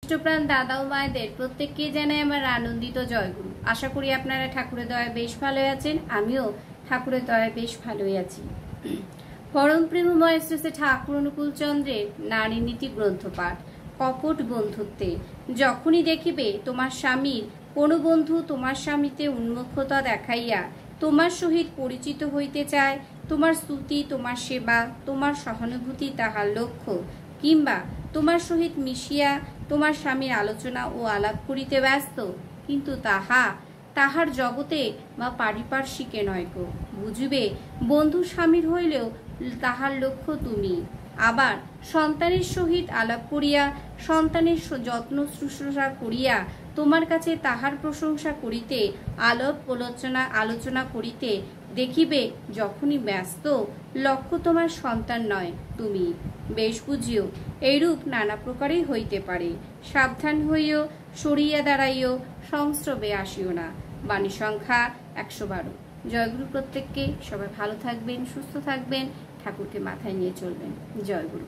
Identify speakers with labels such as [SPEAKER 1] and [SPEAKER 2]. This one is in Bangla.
[SPEAKER 1] ইষ্টপ্রাণ দাদা ও মায়েদের প্রত্যেককে জানাই আমার আনন্দিত জয়গুরু। আশা করি আপনারা ঠাকুরের দয়ায় বেশ ভালোই আছেন। আমিও ঠাকুরের দয়ায় বেশ ভালোই আছি। পরম প্রেমময় শ্রী শ্রী ঠাকুর অনুকূল চন্দ্রের নারী নীতি গ্রন্থ পাঠ। কপট বন্ধুত্বে। যখনই দেখিবে তোমার স্বামীর কোনো বন্ধু তোমার স্বামীতে উন্মুখতা দেখাইয়া তোমার সহিত পরিচিত হইতে চায়, তোমার স্তুতি, তোমার সেবা, তোমার সহানুভূতি তাহার লক্ষ্য, কিংবা তোমার সহিত মিশিয়া তোমার স্বামীর আলোচনা ও আলাপ করিতে ব্যস্ত, কিন্তু তাহার জগতে বা পারিপার্শ্বিকে নয় গো। বুঝিবে বন্ধু স্বামীর হইলেও তাহার লক্ষ্য তুমি। আবার সন্তানের সহিত আলাপ করিয়া, সন্তানের যত্ন শুশ্রূষা করিয়া তোমার কাছে তাহার প্রশংসা করিতে, আলোচনা করিতে দেখিবে যখনই ব্যস্ত, লক্ষ্য তোমার সন্তান নয় তুমি। বেশ বুঝিও এইরূপ নানা প্রকারেই হইতে পারে। সাবধান হইও, সরিয়া দাঁড়াইও, সংস্রবে আসিও না। বাণী সংখ্যা 112। জয়গুরু প্রত্যেককে। সবাই ভালো থাকবেন, সুস্থ থাকবেন, ঠাকুরকে মাথায় নিয়ে চলবেন। জয়গুরু।